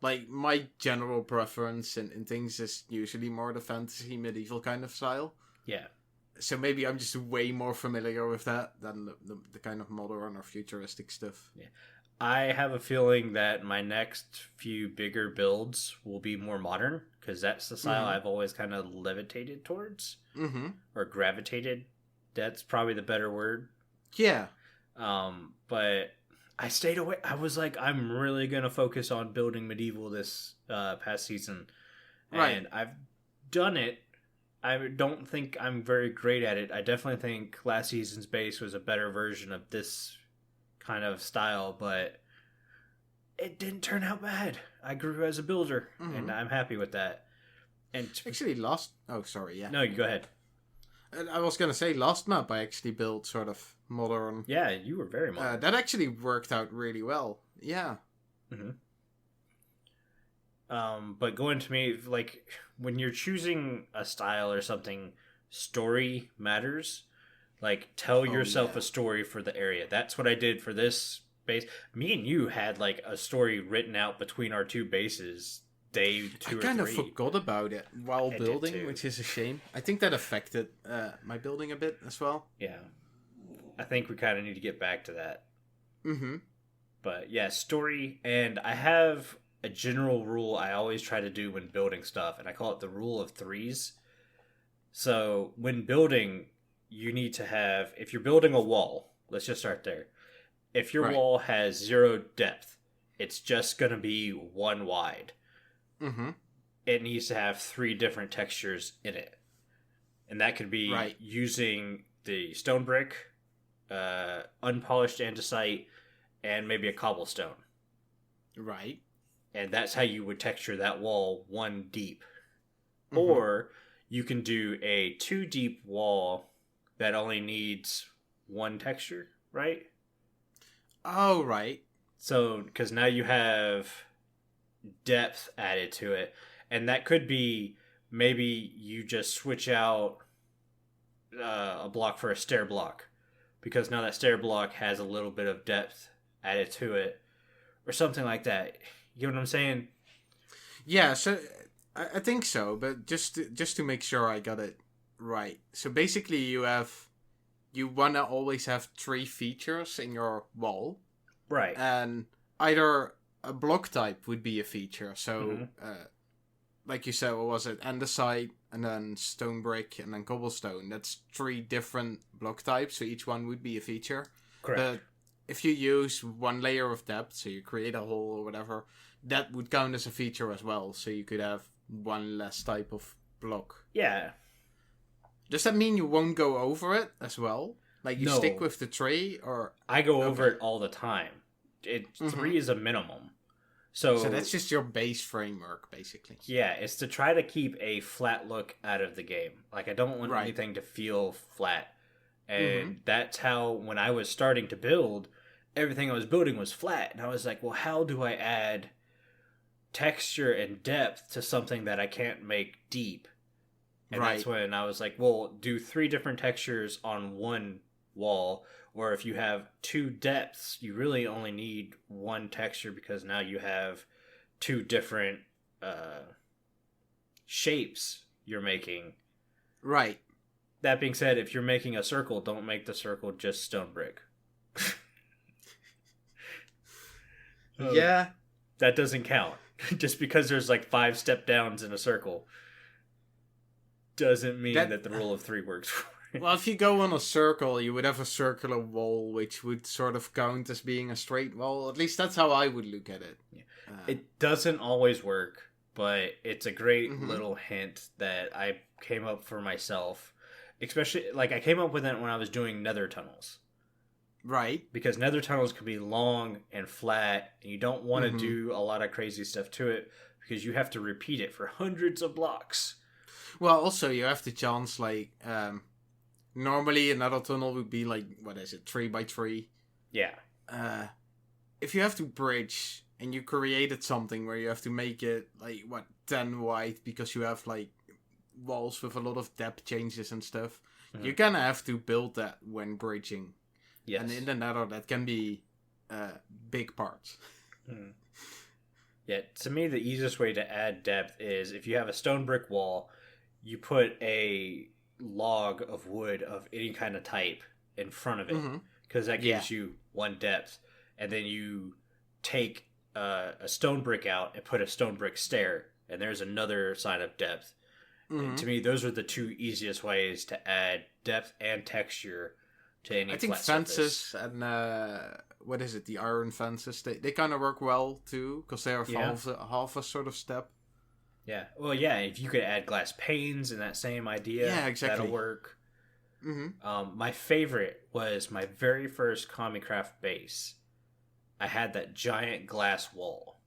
Like, my general preference in things is usually more the fantasy medieval kind of style. Yeah. So maybe I'm just way more familiar with that than the kind of modern or futuristic stuff. Yeah. I have a feeling that my next few bigger builds will be more modern, because that's the style I've always kind of levitated towards. Mm-hmm. Or gravitated. That's probably the better word. Yeah. But I stayed away. I was like, I'm really going to focus on building medieval this past season. Right. And I've done it. I don't think I'm very great at it. I definitely think last season's base was a better version of this kind of style, but it didn't turn out bad. I grew as a builder, and I'm happy with that. And actually, last... Oh, sorry, yeah. No, you go ahead. I was going to say, last map I actually built sort of modern. Yeah, you were very modern. That actually worked out really well. Yeah. Mm-hmm. But going to me, like, when you're choosing a style or something, story matters. Like, tell yourself a story for the area. That's what I did for this base. Me and you had, like, a story written out between our two bases day 2 or 3. I kind of forgot about it while building, which is a shame. I think that affected my building a bit as well. Yeah. I think we kind of need to get back to that. Mm-hmm. But, yeah, story. And I have a general rule I always try to do when building stuff, and I call it the rule of threes. So, when building, you need to have... If you're building a wall, let's just start there. If your wall has 0 depth, it's just going to be 1 wide. Mm-hmm. It needs to have 3 different textures in it. And that could be using the stone brick, unpolished andesite, and maybe a cobblestone. Right. And that's how you would texture that wall 1 deep. Mm-hmm. Or you can do a 2 deep wall that only needs 1 texture, right? Oh, right. So, because now you have depth added to it. And that could be maybe you just switch out a block for a stair block. Because now that stair block has a little bit of depth added to it. Or something like that. You know what I'm saying? Yeah, so I think so. But just to make sure I got it right. So basically you want to always have 3 features in your wall. Right. And either a block type would be a feature. So, like you said, what was it? Andesite, and then stone brick, and then cobblestone. That's 3 different block types, so each one would be a feature. Correct. But if you use 1 layer of depth, so you create a hole or whatever, that would count as a feature as well. So you could have 1 less type of block. Yeah. Does that mean you won't go over it as well? Like, you stick with the 3, or... I go over it all the time. 3 is a minimum. So that's just your base framework, basically. Yeah, it's to try to keep a flat look out of the game. Like, I don't want anything to feel flat. And that's how, when I was starting to build, everything I was building was flat. And I was like, well, how do I add texture and depth to something that I can't make deep? And that's when I was like, well, do 3 different textures on 1 wall. Or if you have 2 depths, you really only need 1 texture, because now you have 2 different shapes you're making. Right. That being said, if you're making a circle, don't make the circle just stone brick. Yeah. That doesn't count. Just because there's like 5 step downs in a circle doesn't mean that the rule of 3 works. Well, if you go on a circle, you would have a circular wall, which would sort of count as being a straight wall. At least that's how I would look at it. Yeah. It doesn't always work. but it's a great little hint that I came up for myself. Especially, like, I came up with it when I was doing nether tunnels. Right. Because nether tunnels can be long and flat, and you don't want to do a lot of crazy stuff to it, because you have to repeat it for hundreds of blocks. Well, also, you have to chance, like, normally another tunnel would be, like, 3 by 3? Yeah. If you have to bridge, and you created something where you have to make it, 10 wide, because you have, walls with a lot of depth changes and stuff, you're gonna have to build that when bridging. Yes. And in the nether, that can be big parts. Yeah, to me, the easiest way to add depth is if you have a stone brick wall, you put a log of wood of any kind of type in front of it, because that gives you one depth. And then you take a stone brick out and put a stone brick stair, and there's another sign of depth. And to me, those are the two easiest ways to add depth and texture to any. I think fences surface. And the iron fences, they kind of work well too, because they are half a sort of step. Yeah, well, yeah, if you could add glass panes in that same idea, exactly. That'll work. My favorite was my very first Comicraft base. I had that giant glass wall,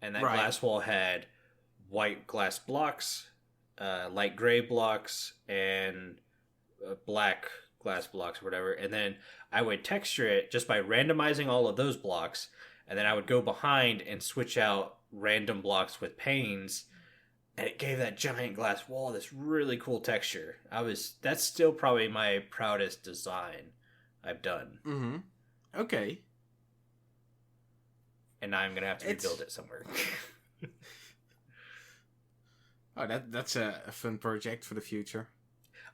and that glass wall had white glass blocks, light gray blocks, and black glass blocks or whatever, and then I would texture it just by randomizing all of those blocks, and then I would go behind and switch out random blocks with panes, and it gave that giant glass wall this really cool texture. That's still probably my proudest design I've done. Okay. And now I'm gonna have to rebuild it somewhere. Oh, that's a fun project for the future.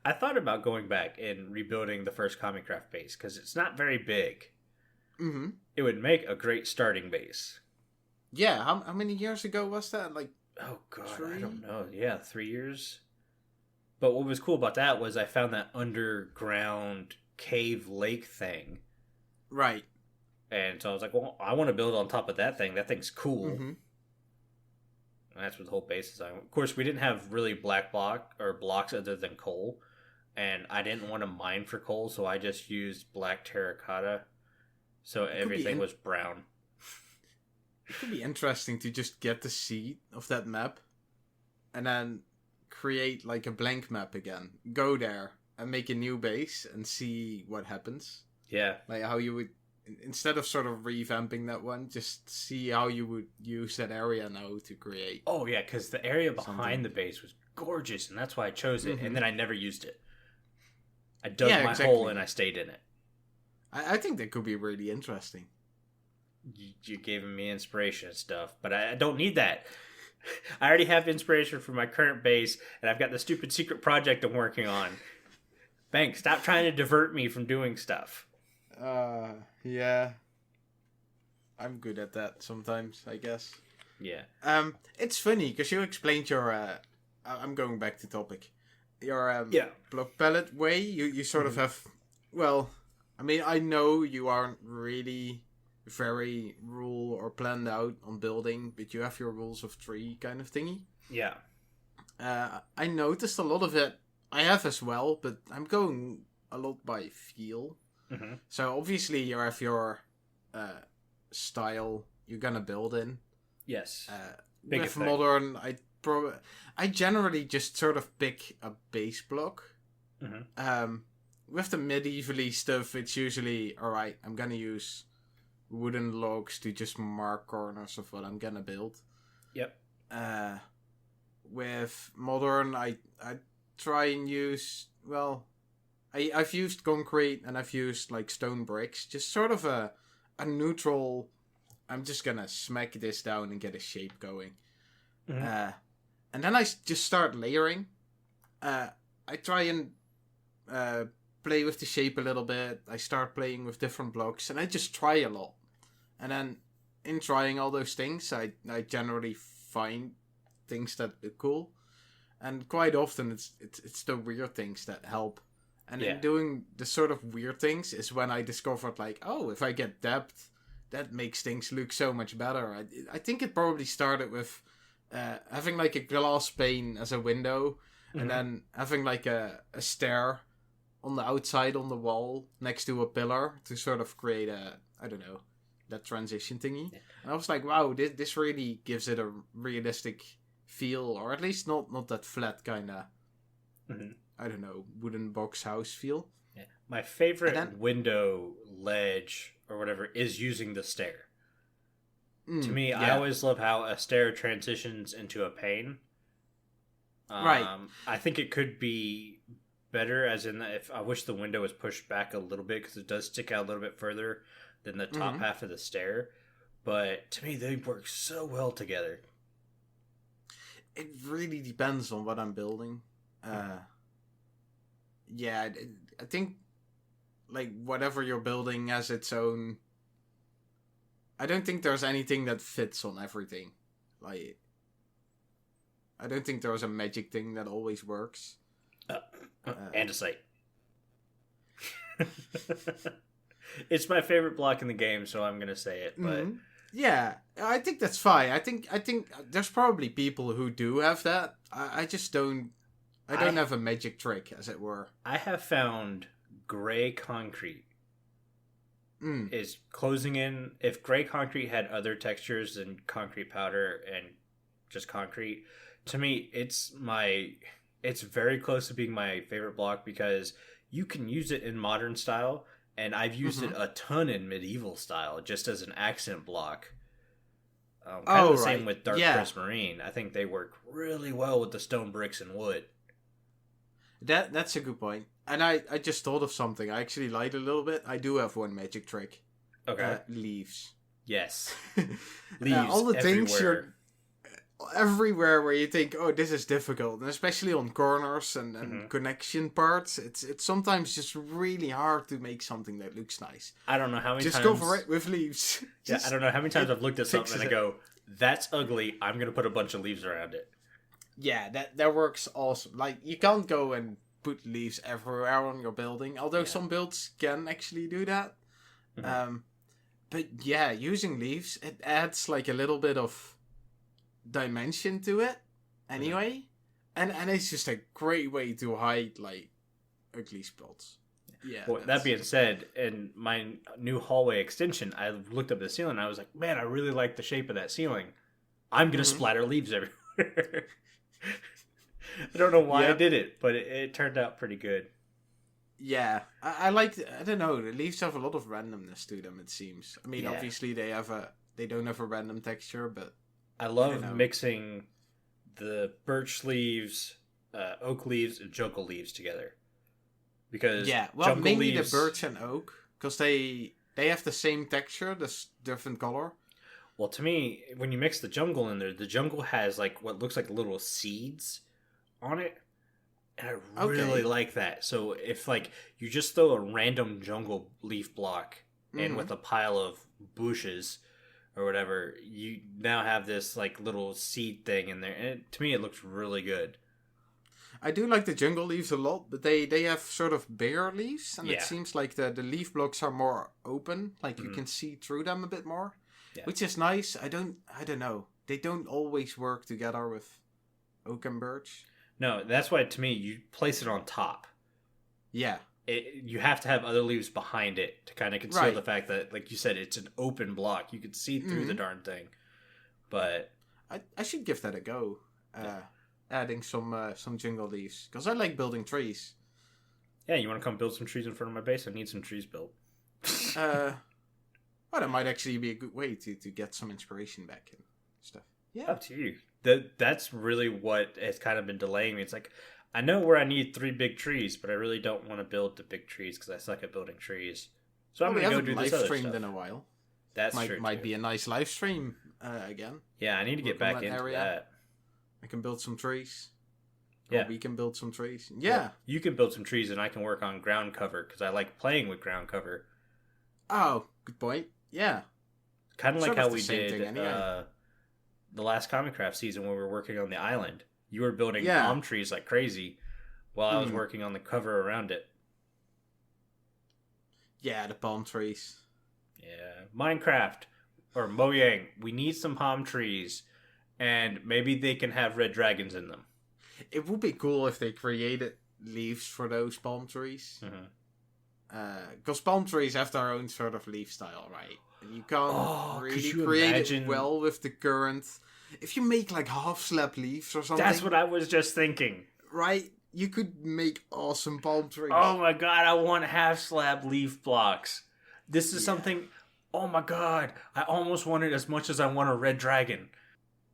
I thought about going back and rebuilding the first Comicraft base, because it's not very big. It would make a great starting base. Yeah, how many years ago was that? Oh god, 3? I don't know. Yeah, 3 years. But what was cool about that was I found that underground cave lake thing. Right. And so I was like, well, I want to build on top of that thing. That thing's cool. And that's what the whole base is on. Of course, we didn't have really blocks other than coal. And I didn't want to mine for coal, so I just used black terracotta. So everything was brown. It could be interesting to just get the seed of that map and then create a blank map again. Go there and make a new base and see what happens. Yeah. How you would, instead of sort of revamping that one, just see how you would use that area now to create. Oh, yeah, because the area behind the base was gorgeous, and that's why I chose it, and then I never used it. I dug my hole and I stayed in it. I think that could be really interesting. You're giving me inspiration and stuff, but I don't need that. I already have inspiration for my current base, and I've got the stupid secret project I'm working on. Bank, stop trying to divert me from doing stuff. Yeah. I'm good at that sometimes, I guess. Yeah. It's funny, because you explained your, I'm going back to topic. Your, block pallet way, you sort of have, well, I mean, I know you aren't really very rule or planned out on building, but you have your rules of three kind of thingy. Yeah. I noticed a lot of it. I have as well, but I'm going a lot by feel. So obviously you have your style you're gonna build in. Yes. With modern, I generally just sort of pick a base block. With the medievally stuff, it's usually alright. I'm gonna use wooden logs to just mark corners of what I'm gonna build. Yep. With modern, I try and use, well, I've used concrete and I've used stone bricks, just sort of a neutral. I'm just gonna smack this down and get a shape going. And then I just start layering. I try and play with the shape a little bit. I start playing with different blocks, and I just try a lot. And then in trying all those things, I generally find things that are cool. And quite often it's the weird things that help. And in doing the sort of weird things is when I discovered if I get depth, that makes things look so much better. I think it probably started with having like a glass pane as a window, and then having like a stair on the outside on the wall next to a pillar to sort of create a, I don't know, that transition thingy. Yeah. And I was like, wow, this really gives it a realistic feel, or at least not that flat kind of, I don't know, wooden box house feel. Yeah. My favorite window ledge or whatever is using the stair. To me, I always love how a stair transitions into a pane. Right. I think it could be better, as in if I wish the window was pushed back a little bit, because it does stick out a little bit further than the top half of the stair. But to me, they work so well together. It really depends on what I'm building. Yeah, I think like whatever you're building has its own. I don't think there's anything that fits on everything. Like, I don't think there's a magic thing that always works. And a site. It's my favorite block in the game, so I'm gonna say it. But yeah, I think that's fine. I think there's probably people who do have that. I just don't. I don't have a magic trick, as it were. I have found gray concrete is closing in. If gray concrete had other textures than concrete powder and just concrete, to me, it's very close to being my favorite block, because you can use it in modern style, and I've used it a ton in medieval style just as an accent block. Kind of the same with Dark Prismarine. I think they work really well with the stone bricks and wood. That's a good point. And I just thought of something. I actually lied a little bit. I do have one magic trick. Okay. Leaves. Yes. Leaves all the everywhere. Things you're everywhere where you think, oh, this is difficult. And especially on corners and connection parts. It's sometimes just really hard to make something that looks nice. I don't know how many times... Just go for it with leaves. Yeah, I don't know how many times I've looked at something and I go, that's ugly. I'm going to put a bunch of leaves around it. Yeah, that works awesome. Like, you can't go and put leaves everywhere on your building, although some builds can actually do that. But yeah, using leaves, it adds like a little bit of dimension to it anyway. And it's just a great way to hide like ugly spots. Yeah. Well, that being said, in my new hallway extension, I looked up the ceiling and I was like, man, I really like the shape of that ceiling. I'm going to splatter leaves everywhere. I don't know why I did it, but it turned out pretty good. Yeah, I like. I don't know. The leaves have a lot of randomness to them. It seems. I mean, obviously they don't have a random texture, but I love mixing the birch leaves, oak leaves, and jungle leaves together. Because mainly leaves... the birch and oak, because they have the same texture, this different color. Well, to me, when you mix the jungle in there, the jungle has like what looks like little seeds on it, and I really like that. So if like you just throw a random jungle leaf block in with a pile of bushes or whatever, you now have this like little seed thing in there, and to me it looks really good. I do like the jungle leaves a lot, but they have sort of bare leaves, and it seems like the leaf blocks are more open, like you can see through them a bit more. Yeah. Which is nice. I don't know. They don't always work together with oak and birch. No, that's why to me you place it on top. Yeah. You have to have other leaves behind it to kind of conceal the fact that, like you said, it's an open block. You can see through the darn thing. But I should give that a go. Adding some jungle leaves, because I like building trees. Yeah, you want to come build some trees in front of my base? I need some trees built. Well, that might actually be a good way to get some inspiration back and stuff. Yeah. Up to you. That's really what has kind of been delaying me. It's like, I know where I need 3 big trees, but I really don't want to build the big trees because I suck at building trees. So I'm going to go do this other stuff. We haven't live streamed in a while. That's true. Might be a nice live stream again. Yeah, I need to get back into that. I can build some trees. Yeah. Or we can build some trees. Yeah. You can build some trees and I can work on ground cover because I like playing with ground cover. Oh, good point. Yeah. Kind of like how we did the last Comic Craft season when we were working on the island. You were building palm trees like crazy while I was working on the cover around it. Yeah, the palm trees. Yeah. Minecraft or Mojang, we need some palm trees Mm. and maybe they can have red dragons in them. It would be cool if they created leaves for those palm trees. Because palm trees have their own sort of leaf style, right? And you can't really create it well with the current. If you make like half slab leaves or something. That's what I was just thinking. Right? You could make awesome palm trees. Oh my god, I want half slab leaf blocks. This is something. Oh my god, I almost want it as much as I want a red dragon.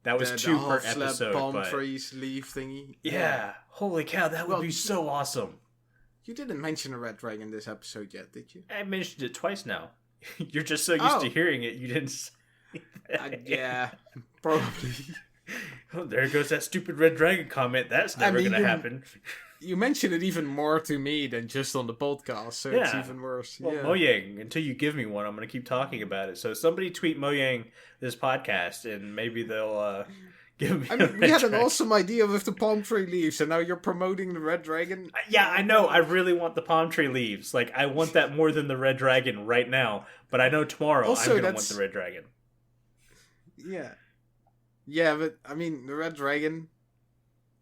That was two per episode. Palm trees leaf thingy. Yeah. Holy cow, that would be so awesome. You didn't mention a red dragon this episode yet, did you? I mentioned it twice now. You're just so used to hearing it, you didn't say that. Yeah, probably. Oh, there goes that stupid red dragon comment. That's never going to happen. You mentioned it even more to me than just on the podcast, so it's even worse. Well, Mojang, until you give me one, I'm going to keep talking about it. So somebody tweet Mojang this podcast, and maybe they'll give me we had an awesome idea with the palm tree leaves, and now you're promoting the red dragon? Yeah, I know. I really want the palm tree leaves. Like, I want that more than the red dragon right now. But I know tomorrow also, I'm going to want the red dragon. Yeah. Yeah, but, I mean, the red dragon...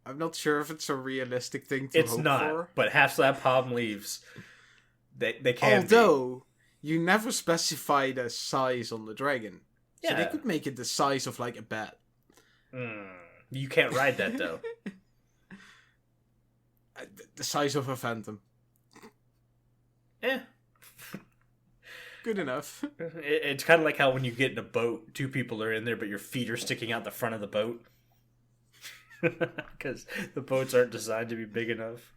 I'm not sure if it's a realistic thing to hope for. It's not, but half slab palm leaves, they can Although, you never specify the size on the dragon. Yeah. So they could make it the size of, like, a bat. You can't ride that, though. The size of a phantom. Good enough. It's kind of like how when you get in a boat, two people are in there, but your feet are sticking out the front of the boat. Because the boats aren't designed to be big enough.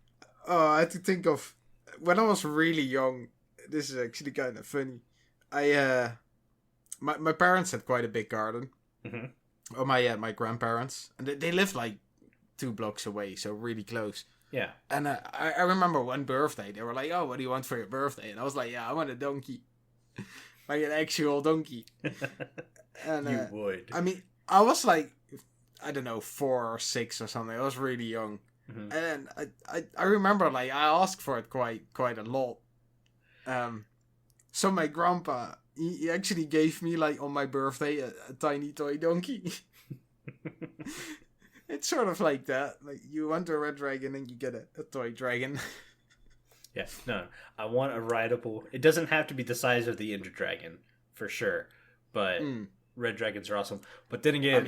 Oh, I had to think of when I was really young. This is actually kind of funny. My parents had quite a big garden. Or my grandparents, and they lived like 2 blocks away, so really close. Yeah. And I remember one birthday, they were like, "Oh, what do you want for your birthday?" And I was like, "Yeah, I want a donkey, like an actual donkey." And you would. I mean, I was like, I don't know, 4 or 6 or something. I was really young, and I remember like I asked for it quite a lot. So my grandpa he actually gave me like on my birthday a tiny toy donkey. It's sort of like that. Like you want a red dragon and you get a toy dragon. Yeah, no, I want a rideable. It doesn't have to be the size of the Ender Dragon for sure, but. Red dragons are awesome, but then again,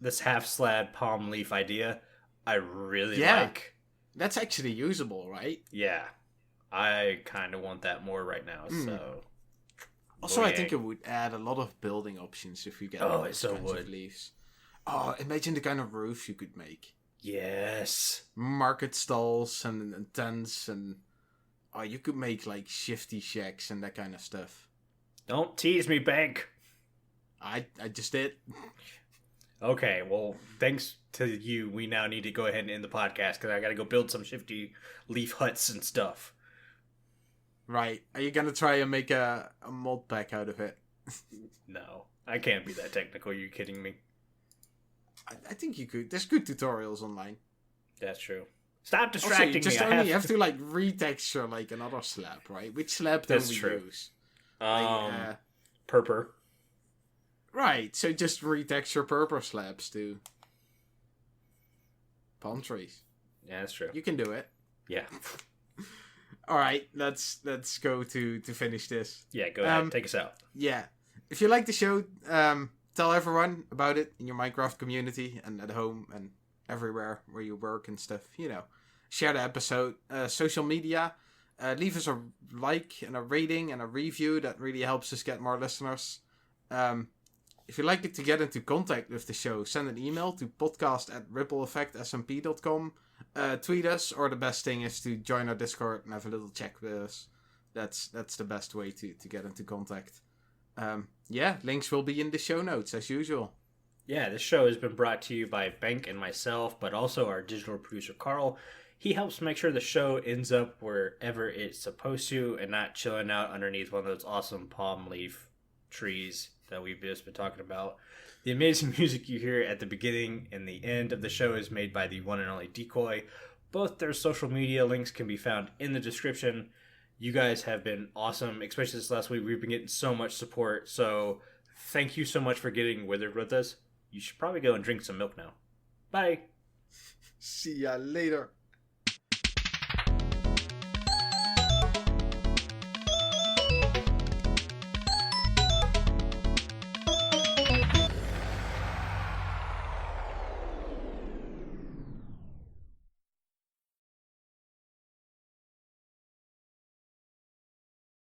this half slab palm leaf idea, I really like. That's actually usable, right? Yeah, I kind of want that more right now. So, also, I think it would add a lot of building options if you get leaves. Oh, imagine the kind of roofs you could make. Yes, market stalls and tents, and you could make like shifty shacks and that kind of stuff. Don't tease me, Bank. I just did. Okay, well, thanks to you, we now need to go ahead and end the podcast because I got to go build some shifty leaf huts and stuff. Right. Are you going to try and make a mod pack out of it? No, I can't be that technical. Are you kidding me? I think you could. There's good tutorials online. That's true. Stop distracting me. You have to like retexture like another slab, right? Which slab don't we use? Purple. Right, so just retexture purple slabs to palm trees. Yeah, that's true. You can do it. Yeah. All right, let's go to finish this. Yeah, go ahead. Take us out. Yeah. If you like the show, tell everyone about it in your Minecraft community and at home and everywhere where you work and stuff. You know, share the episode. Social media. Leave us a like and a rating and a review. That really helps us get more listeners. If you'd like to get into contact with the show, send an email to podcast@rippleeffectsmp.com. Tweet us, or the best thing is to join our Discord and have a little chat with us. That's the best way to get into contact. Links will be in the show notes as usual. Yeah, this show has been brought to you by Bank and myself, but also our digital producer Carl. He helps make sure the show ends up wherever it's supposed to and not chilling out underneath one of those awesome palm leaf trees that we've just been talking about. The amazing music you hear at the beginning and the end of the show is made by the one and only Decoy. Both their social media links can be found in the description. You guys have been awesome, especially this last week. We've been getting so much support, so thank you so much for getting withered with us. you should probably go and drink some milk now. Bye. See ya later.